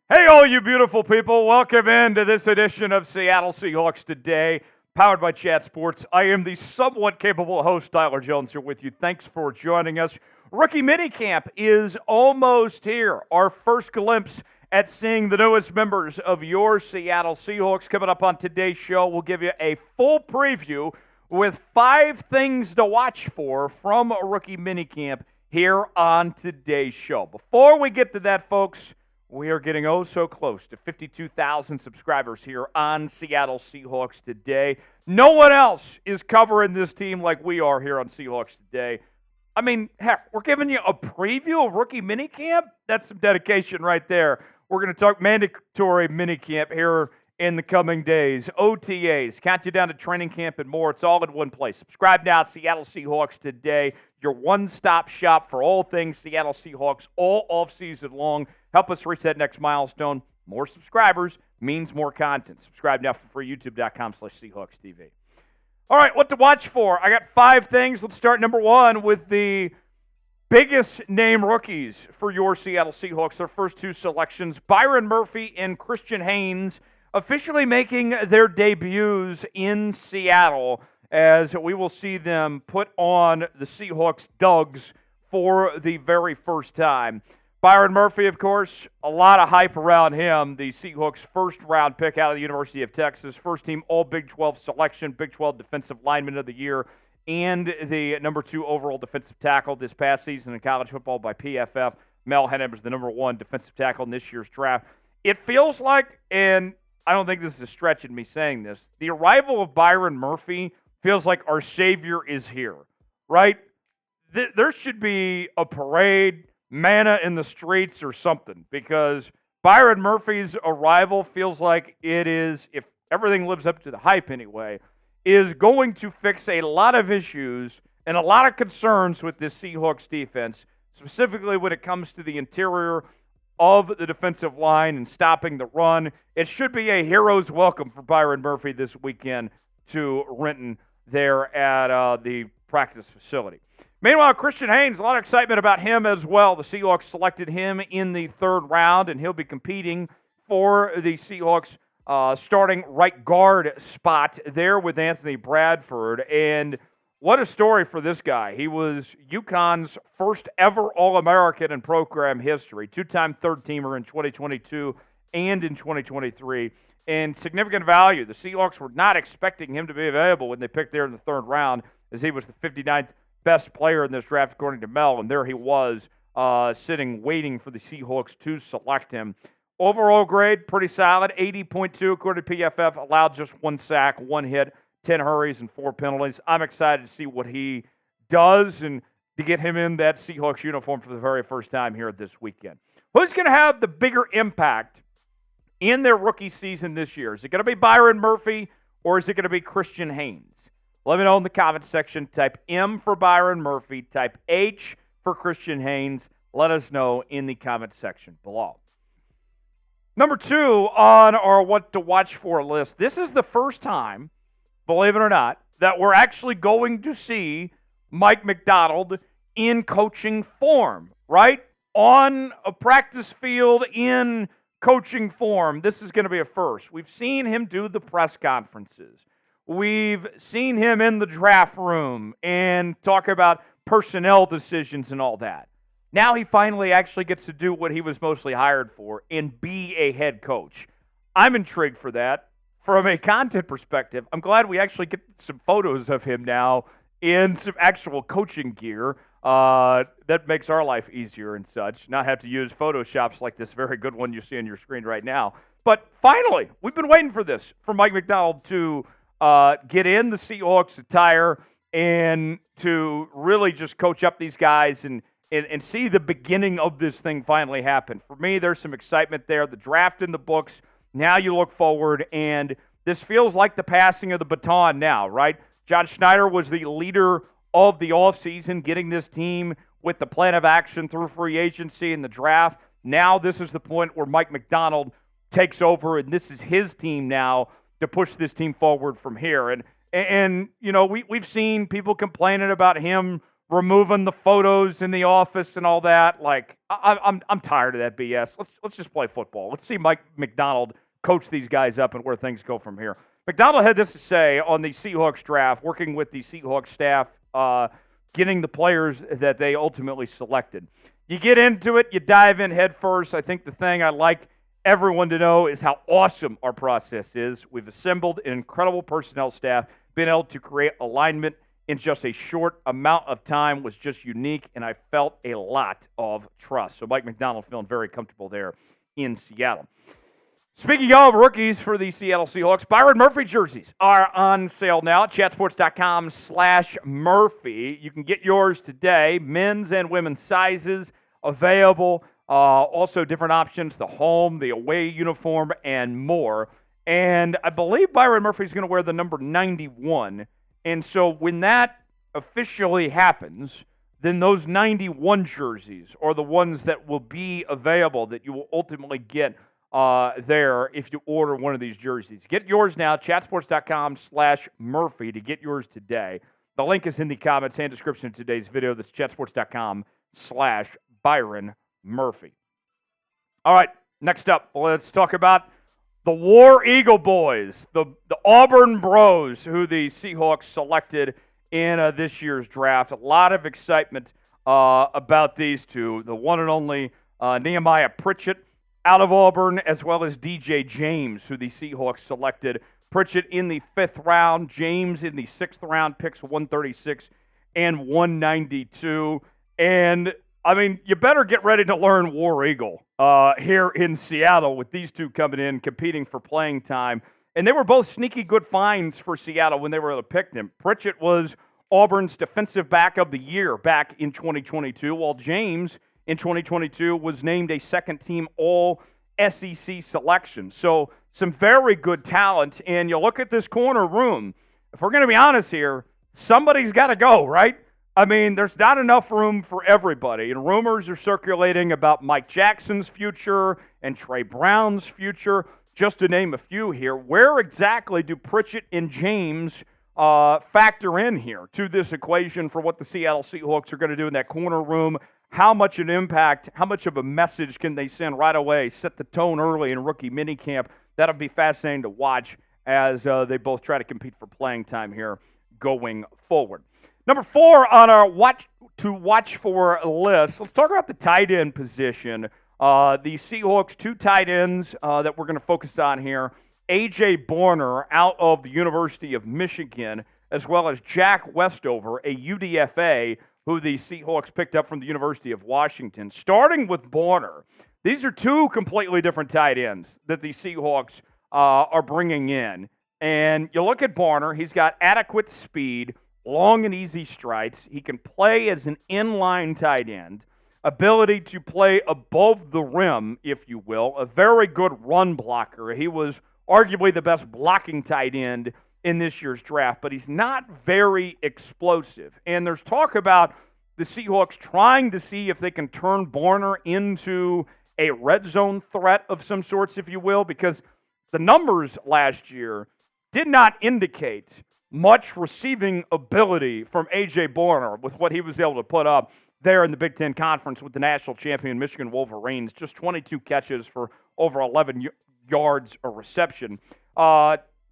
Hey, all you beautiful people. Welcome into this edition of Seattle Seahawks Today, powered by Chat Sports. I am the somewhat capable host, Tyler Jones, here with you. Thanks for joining us. Rookie Minicamp is almost here. Our first glimpse at seeing the newest members of your Seattle Seahawks. Coming up on today's show, we'll give you a full preview with 5 things to watch for from a rookie minicamp here on today's show. Before we get to that, folks, we are getting so close to 52,000 subscribers here on Seattle Seahawks Today. No one else is covering this team like we are here on Seahawks Today. I mean, heck, we're giving you a preview of rookie minicamp? That's some dedication right there. We're going to talk mandatory minicamp here in the coming days. OTAs, count you down to training camp and more. It's all in one place. Subscribe now, Seattle Seahawks Today, your one-stop shop for all things Seattle Seahawks all off-season long. Help us reach that next milestone. More subscribers means more content. Subscribe now for free, youtube.com/SeahawksTV. All right, what to watch for? I got 5 things. Let's start number 1 with the biggest name rookies for your Seattle Seahawks. Their first 2 selections, Byron Murphy and Christian Haynes, officially making their debuts in Seattle as we will see them put on the Seahawks dugs for the very first time. Byron Murphy, of course, a lot of hype around him. The Seahawks' first-round pick out of the University of Texas, first-team All-Big 12 selection, Big 12 Defensive Lineman of the Year, and the number 2 overall defensive tackle this past season in college football by PFF. Mel Hennem was the number 1 defensive tackle in this year's draft. It feels like, and I don't think this is a stretch in me saying this, the arrival of Byron Murphy feels like our savior is here, right? There should be a parade, manna in the streets or something, because Byron Murphy's arrival feels like it is, if everything lives up to the hype anyway, is going to fix a lot of issues and a lot of concerns with this Seahawks defense, specifically when it comes to the interior of the defensive line and stopping the run. It should be a hero's welcome for Byron Murphy this weekend to Renton there at the practice facility. Meanwhile, Christian Haynes, a lot of excitement about him as well. The Seahawks selected him in the 3rd round, and he'll be competing for the Seahawks starting right guard spot there with Anthony Bradford. And what a story for this guy. He was UConn's first ever All-American in program history, 2-time third-teamer in 2022 and in 2023, and significant value. The Seahawks were not expecting him to be available when they picked there in the 3rd round, as he was the 59th best player in this draft, according to Mel, and there he was sitting, waiting for the Seahawks to select him. Overall grade, pretty solid, 80.2 according to PFF, allowed just 1 sack, 1 hit, 10 hurries, and 4 penalties. I'm excited to see what he does and to get him in that Seahawks uniform for the very first time here this weekend. Who's going to have the bigger impact in their rookie season this year? Is it going to be Byron Murphy or is it going to be Christian Haynes? Let me know in the comments section. Type M for Byron Murphy. Type H for Christian Haynes. Let us know in the comments section below. Number 2 on our what to watch for list. This is the first time, believe it or not, that we're actually going to see Mike Macdonald in coaching form, right? On a practice field in coaching form. This is going to be a first. We've seen him do the press conferences. We've seen him in the draft room and talk about personnel decisions and all that. Now he finally actually gets to do what he was mostly hired for and be a head coach. I'm intrigued for that. From a content perspective, I'm glad we actually get some photos of him now in some actual coaching gear. That makes our life easier and such. Not have to use Photoshops like this very good one you see on your screen right now. But finally, we've been waiting for this, for Mike Macdonald to get in the Seahawks attire and to really just coach up these guys and see the beginning of this thing finally happen. For me, there's some excitement there. The draft in the books. Now you look forward, and this feels like the passing of the baton now, right? John Schneider was the leader of the offseason, getting this team with the plan of action through free agency and the draft. Now this is the point where Mike Macdonald takes over, and this is his team now to push this team forward from here. And you know, we've seen people complaining about him removing the photos in the office and all that. Like, I'm tired of that BS. Let's just play football. Let's see Mike Macdonald coach these guys up and where things go from here. Macdonald had this to say on the Seahawks draft, working with the Seahawks staff, getting the players that they ultimately selected. You get into it, you dive in head first. I think the thing I like everyone to know is how awesome our process is. We've assembled an incredible personnel staff. Being able to create alignment in just a short amount of time was just unique, and I felt a lot of trust. So Mike Macdonald feeling very comfortable there in Seattle. Speaking of rookies for the Seattle Seahawks, Byron Murphy jerseys are on sale now at chatsports.com/Murphy. You can get yours today, men's and women's sizes available. Also different options, the home, the away uniform, and more. And I believe Byron Murphy's going to wear the number 91. And so when that officially happens, then those 91 jerseys are the ones that will be available that you will ultimately get there if you order one of these jerseys. Get yours now, chatsports.com/Murphy to get yours today. The link is in the comments and description of today's video. That's chatsports.com/Byron Murphy. All right, next up, let's talk about the War Eagle boys, the Auburn Bros, who the Seahawks selected in this year's draft. A lot of excitement about these two. The one and only Nehemiah Pritchett out of Auburn, as well as DJ James, who the Seahawks selected. Pritchett in the 5th round, James in the 6th round, picks 136 and 192. And, I mean, you better get ready to learn War Eagle here in Seattle with these two coming in, competing for playing time. And they were both sneaky good finds for Seattle when they were able to pick them. Pritchett was Auburn's defensive back of the year back in 2022, while James in 2022 was named a second-team All-SEC selection. So some very good talent. And you look at this corner room, if we're going to be honest here, somebody's got to go, right? I mean, there's not enough room for everybody. And rumors are circulating about Mike Jackson's future and Trey Brown's future, just to name a few here. Where exactly do Pritchett and James factor in here to this equation for what the Seattle Seahawks are going to do in that corner room? How much an impact, how much of a message can they send right away, set the tone early in rookie minicamp? That'll be fascinating to watch as they both try to compete for playing time here going forward. Number 4 on our watch for list, let's talk about the tight end position. The Seahawks 2 tight ends that we're going to focus on here. A.J. Borner out of the University of Michigan, as well as Jack Westover, a UDFA, who the Seahawks picked up from the University of Washington. Starting with Borner, these are 2 completely different tight ends that the Seahawks are bringing in. And you look at Borner, he's got adequate speed, long and easy strides. He can play as an inline tight end, ability to play above the rim, if you will, a very good run blocker. He was arguably the best blocking tight end in this year's draft, but he's not very explosive. And there's talk about the Seahawks trying to see if they can turn Borner into a red zone threat of some sorts, if you will, because the numbers last year did not indicate much receiving ability from A.J. Borner with what he was able to put up there in the Big Ten Conference with the national champion Michigan Wolverines. Just 22 catches for over 11 yards a reception.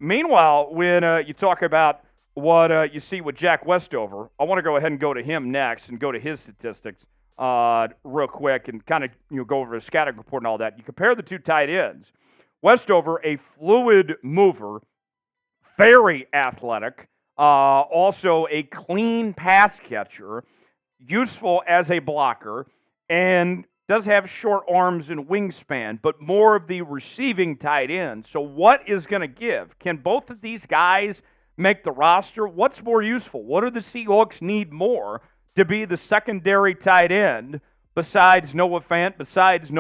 Meanwhile, when you talk about what you see with Jack Westover, I want to go ahead and go to him next and go to his statistics real quick and kind of go over his scouting report and all that. You compare the 2 tight ends. Westover, a fluid mover, very athletic, also a clean pass catcher, useful as a blocker, and does have short arms and wingspan, but more of the receiving tight end. So what is going to give? Can both of these guys make the roster? What's more useful? What do the Seahawks need more to be the secondary tight end besides Noah Fant, besides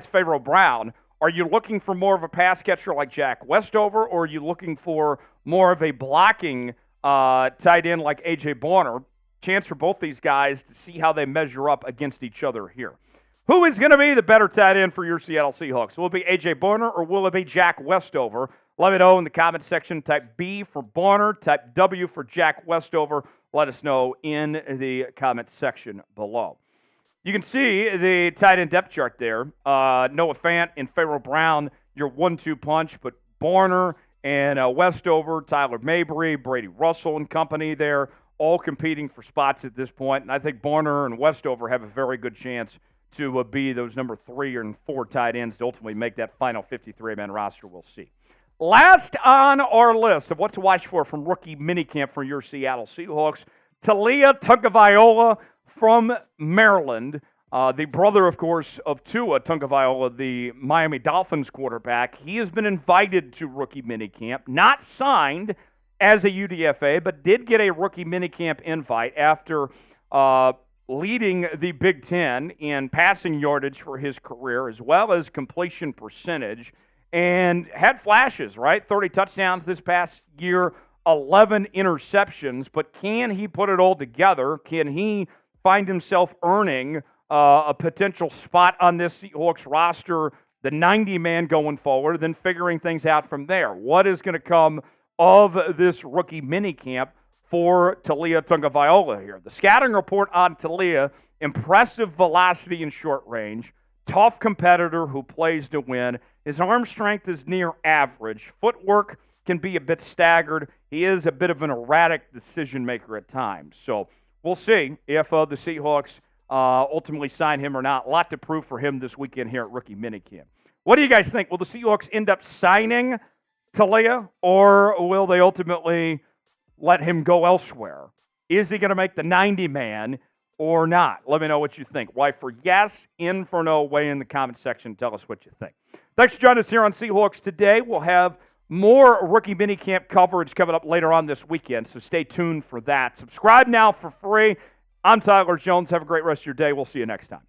Pharaoh Brown? Are you looking for more of a pass catcher like Jack Westover, or are you looking for more of a blocking tight end like A.J. Borner? Chance for both these guys to see how they measure up against each other here. Who is going to be the better tight end for your Seattle Seahawks? Will it be A.J. Borner or will it be Jack Westover? Let me know in the comments section. Type B for Borner, type W for Jack Westover. Let us know in the comment section below. You can see the tight end depth chart there. Noah Fant and Pharaoh Brown, your 1-2 punch, but Barner and Westover, Tyler Mabry, Brady Russell and company there, all competing for spots at this point. And I think Barner and Westover have a very good chance to be those number 3 and 4 tight ends to ultimately make that final 53-man roster. We'll see. Last on our list of what to watch for from rookie minicamp for your Seattle Seahawks, Taulia Tagovailoa from Maryland. The brother, of course, of Tua Tagovailoa, the Miami Dolphins quarterback. He has been invited to rookie minicamp, not signed as a UDFA, but did get a rookie minicamp invite after leading the Big Ten in passing yardage for his career, as well as completion percentage, and had flashes, right? 30 touchdowns this past year, 11 interceptions, but can he put it all together? Can he find himself earning a potential spot on this Seahawks roster, the 90-man going forward, then figuring things out from there? What is going to come of this rookie minicamp for Taulia Tagovailoa here? The scouting report on Taulia: impressive velocity in short range, tough competitor who plays to win. His arm strength is near average. Footwork can be a bit staggered. He is a bit of an erratic decision maker at times. So we'll see if the Seahawks ultimately sign him or not. A lot to prove for him this weekend here at rookie minicamp. What do you guys think? Will the Seahawks end up signing Taulia, or will they ultimately let him go elsewhere? Is he going to make the 90-man or not? Let me know what you think. Y for yes, in for no. Weigh in the comment section. Tell us what you think. Thanks for joining us here on Seahawks Today. We'll have more rookie minicamp coverage coming up later on this weekend, so stay tuned for that. Subscribe now for free. I'm Tyler Jones. Have a great rest of your day. We'll see you next time.